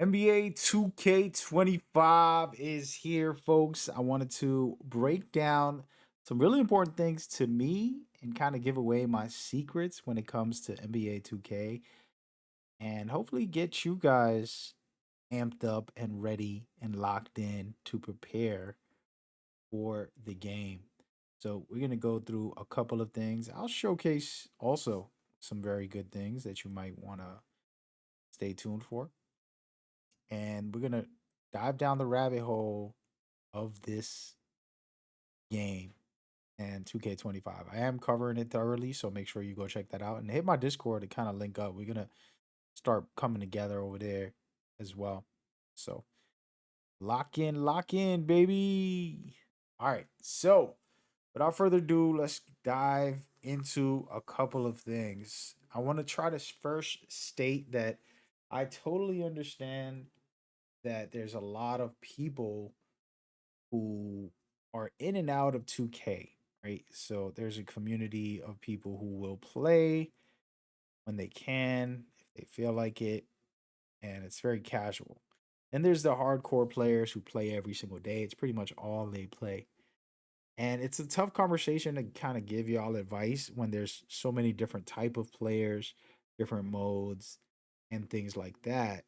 NBA 2K25 is here, folks. I wanted to break down some really important things to me and kind of give away my secrets when it comes to NBA 2K and hopefully get you guys amped up and ready and locked in to prepare for the game. So, we're going to go through a couple of things. I'll showcase also some very good things that you might want to stay tuned for. And we're going to dive down the rabbit hole of this game and 2K25. I am covering it thoroughly, so make sure you go check that out and hit my Discord to kind of link up. We're going to start coming together over there as well. So lock in, baby. All right. So without further ado, let's dive into a couple of things. I want to try to first state that I totally understand that there's a lot of people who are in and out of 2K, right? So there's a community of people who will play when they can, if they feel like it, and it's very casual. And there's the hardcore players who play every single day. It's pretty much all they play. And it's a tough conversation to kind of give y'all advice when there's so many different type of players, different modes, and things like that.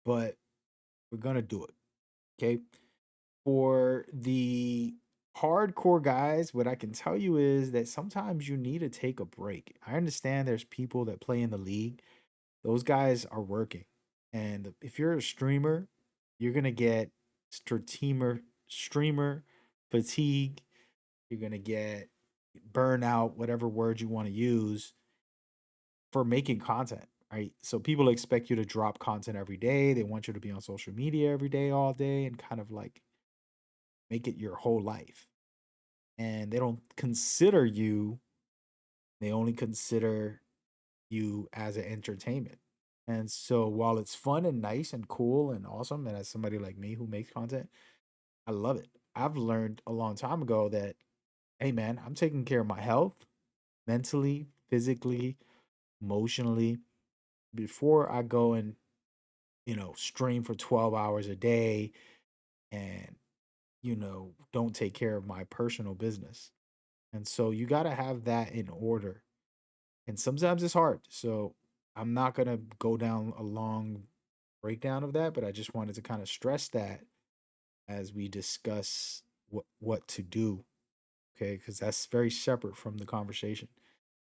But we're gonna do it. Okay. For the hardcore guys, what I can tell you is that sometimes you need to take a break. I understand there's people that play in the league. Those guys are working. And if you're a streamer, you're going to get streamer fatigue. You're going to get burnout, whatever word you want to use for making content, right? So people expect you to drop content every day. They want you to be on social media every day, all day, and kind of like make it your whole life. And they don't consider you, they only consider you as an entertainment. And so while it's fun and nice and cool and awesome, and as somebody like me who makes content, I love it. I've learned a long time ago that, hey man, I'm taking care of my health mentally, physically, emotionally before I go and, stream for 12 hours a day and, don't take care of my personal business. And so you got to have that in order. And sometimes it's hard. So I'm not going to go down a long breakdown of that, but I just wanted to kind of stress that as we discuss what to do, okay? Cuz that's very separate from the conversation.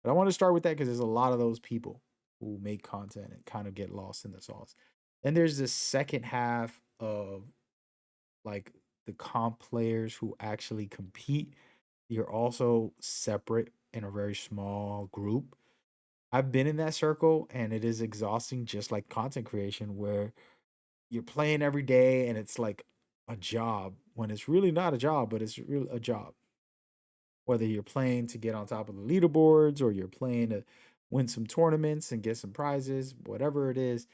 But I want to start with that because there's a lot of those people who make content and kind of get lost in the sauce. Then there's this second half of like the comp players who actually compete. You're also separate in a very small group. I've been in that circle and it is exhausting, just like content creation, where you're playing every day and it's like a job when it's really not a job, but it's really a job. Whether you're playing to get on top of the leaderboards or you're playing to win some tournaments and get some prizes, whatever it is,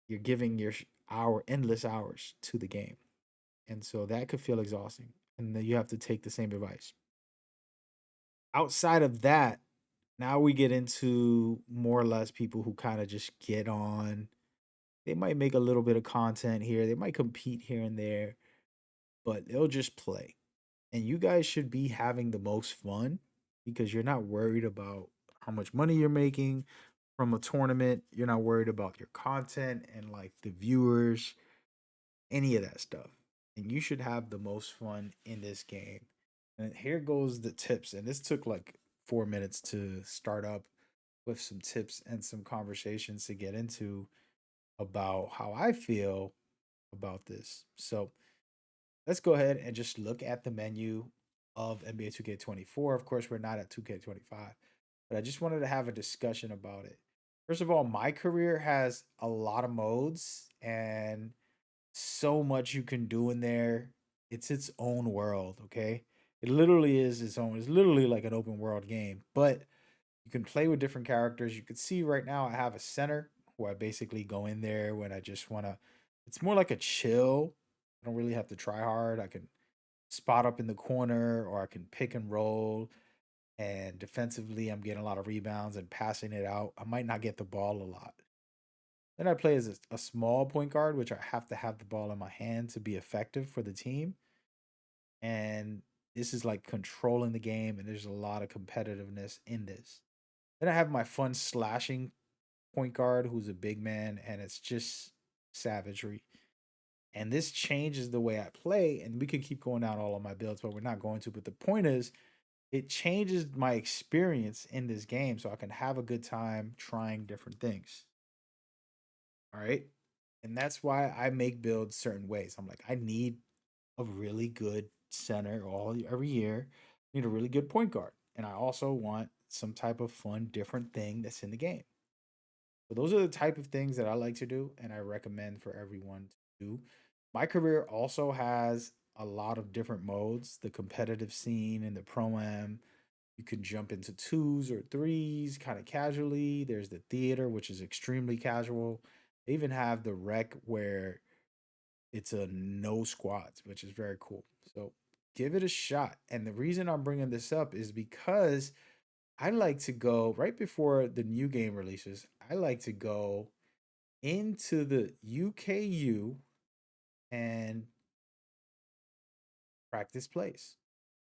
you're giving your endless hours to the game. And so that could feel exhausting. And then you have to take the same advice. Outside of that, now we get into more or less people who kind of just get on. They might make a little bit of content here, they might compete here and there, but they'll just play. And you guys should be having the most fun because you're not worried about how much money you're making from a tournament. You're not worried about your content and like the viewers, any of that stuff. And you should have the most fun in this game. And here goes the tips. And this took like 4 minutes to start up with some tips and some conversations to get into about how I feel about this. So let's go ahead and just look at the menu of NBA 2K24. Of course, we're not at 2K25, but I just wanted to have a discussion about it. First of all, my career has a lot of modes and so much you can do in there. It's its own world, okay? It literally is its own. It's literally like an open world game, but you can play with different characters. You can see right now I have a center who I basically go in there when I just want to. It's more like a chill. I don't really have to try hard. I can spot up in the corner or I can pick and roll. And defensively, I'm getting a lot of rebounds and passing it out. I might not get the ball a lot. Then I play as a small point guard, which I have to have the ball in my hand to be effective for the team. And this is like controlling the game, and there's a lot of competitiveness in this. Then I have my fun slashing point guard who's a big man, and it's just savagery. And this changes the way I play, and we could keep going down all of my builds, but we're not going to. But the point is, it changes my experience in this game so I can have a good time trying different things. All right. And that's why I make builds certain ways. I'm like, I need a really good center every year. I need a really good point guard. And I also want some type of fun, different thing that's in the game. So those are the type of things that I like to do, and I recommend for everyone to do. My career also has a lot of different modes, the competitive scene and the pro am. You can jump into twos or threes kind of casually. There's the theater, which is extremely casual. They even have the rec where it's a no squats, which is very cool. So give it a shot. And the reason I'm bringing this up is because I like to go right before the new game releases. I like to go into the UKU and practice plays.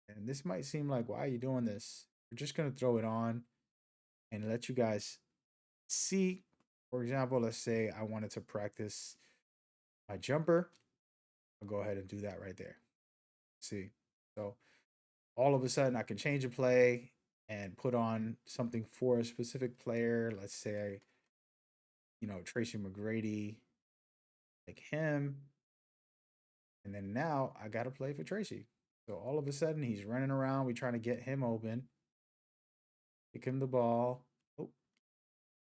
And this might seem like, why are you doing this? We're just going to throw it on and let you guys see. For example, let's say I wanted to practice my jumper. I'll go ahead and do that right there. See? So all of a sudden, I can change a play and put on something for a specific player. Let's say, Tracy McGrady, like him. And then now I got to play for Tracy. So all of a sudden, he's running around. We trying to get him open, kick him the ball. Oh,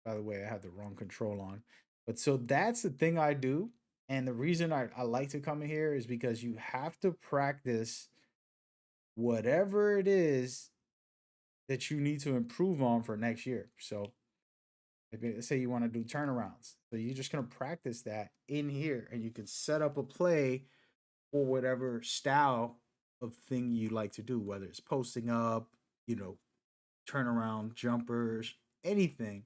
by the way, I had the wrong control on. But so that's the thing I do. And the reason I like to come in here is because you have to practice whatever it is that you need to improve on for next year. So if let's say you want to do turnarounds. So you're just going to practice that in here and you can set up a play for whatever style of thing you like to do, whether it's posting up, you know, turnaround jumpers, anything,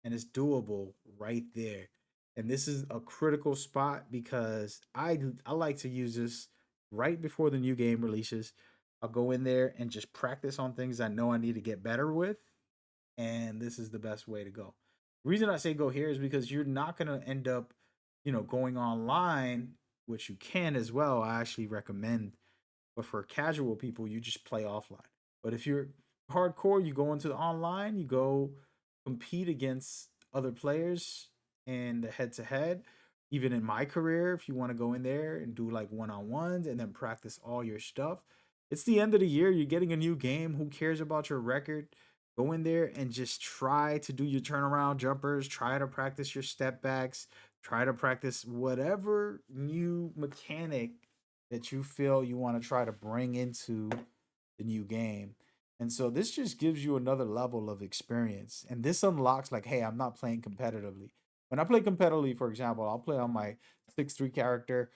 and it's doable right there. And this is a critical spot because I like to use this right before the new game releases. I'll go in there and just practice on things I know I need to get better with, and this is the best way to go. The reason I say go here is because you're not going to end up, going online, which you can as well. I actually recommend, but for casual people, you just play offline. But if you're hardcore, you go into the online, you go compete against other players and the head to head. Even in my career, if you want to go in there and do like one on ones and then practice all your stuff, it's the end of the year. You're getting a new game. Who cares about your record? Go in there and just try to do your turnaround jumpers, try to practice your step backs, try to practice whatever new mechanic that you feel you want to try to bring into the new game. And so this just gives you another level of experience. And this unlocks like, hey, I'm not playing competitively. When I play competitively, for example, I'll play on my 6'3" character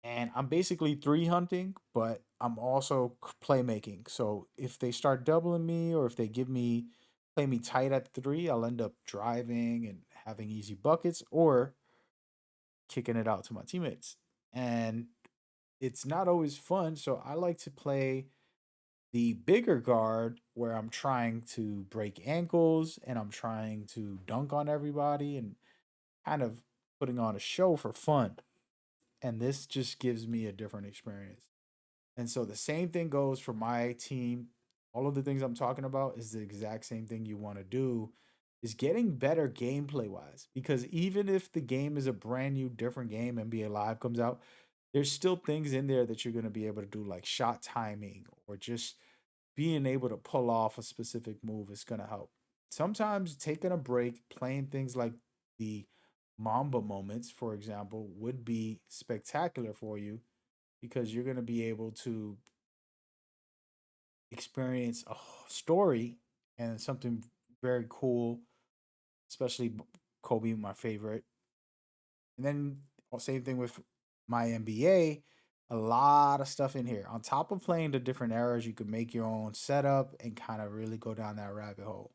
and I'm basically three hunting, but I'm also playmaking. So if they start doubling me or if they play me tight at three, I'll end up driving and having easy buckets or kicking it out to my teammates. And it's not always fun. So I like to play the bigger guard where I'm trying to break ankles and I'm trying to dunk on everybody and kind of putting on a show for fun. And this just gives me a different experience. And so the same thing goes for my team. All of the things I'm talking about is the exact same thing you want to do is getting better gameplay wise because even if the game is a brand new different game, NBA Live comes out, there's still things in there that you're going to be able to do like shot timing or just being able to pull off a specific move is going to help. Sometimes taking a break, playing things like the Mamba moments, for example, would be spectacular for you because you're going to be able to experience a story and something very cool, especially Kobe, my favorite. And then same thing with my NBA. A lot of stuff in here. On top of playing the different eras, you can make your own setup and kind of really go down that rabbit hole.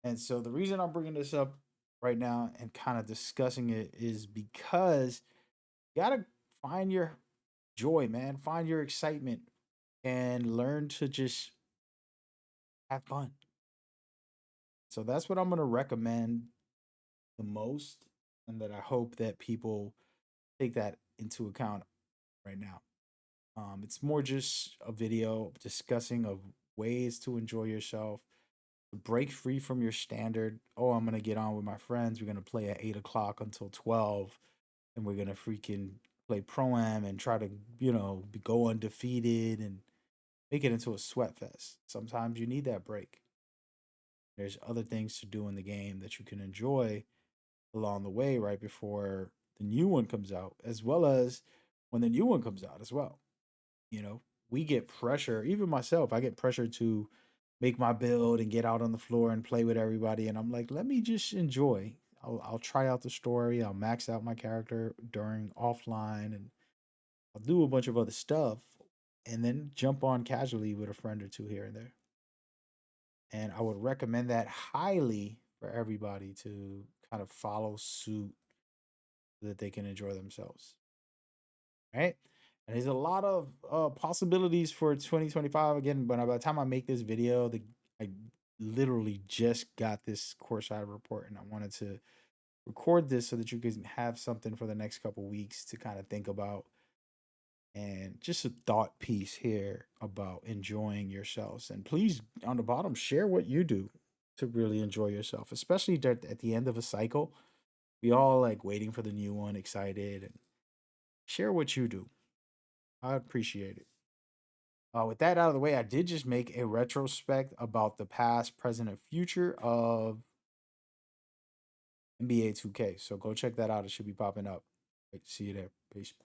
And so the reason I'm bringing this up right now and kind of discussing it is because you gotta find your joy, man. Find your excitement and learn to just have fun. So that's what I'm gonna recommend the most, and that I hope that people take that into account right now. It's more just a video discussing of ways to enjoy yourself, break free from your standard. Oh, I'm gonna get on with my friends. We're gonna play at 8 o'clock until 12, and we're gonna freaking play pro am and try to go undefeated and make it into a sweat fest. Sometimes you need that break. There's other things to do in the game that you can enjoy along the way right before the new one comes out, as well as when the new one comes out as well. You know, we get pressure, even myself, I get pressure to make my build and get out on the floor and play with everybody. And I'm like, let me just enjoy. I'll try out the story. I'll max out my character during offline and I'll do a bunch of other stuff and then jump on casually with a friend or two here and there. And I would recommend that highly for everybody to kind of follow suit so that they can enjoy themselves. Right? And there's a lot of possibilities for 2025 again. But by the time I make this video, I literally just got this courtside report, and I wanted to record this so that you can have something for the next couple weeks to kind of think about, and just a thought piece here about enjoying yourselves. And please, on the bottom, share what you do to really enjoy yourself, especially at the end of a cycle. We all like waiting for the new one, excited, and share what you do. I appreciate it. With that out of the way, I did just make a retrospect about the past, present, and future of NBA 2K. So go check that out. It should be popping up. Right, see you there. Peace.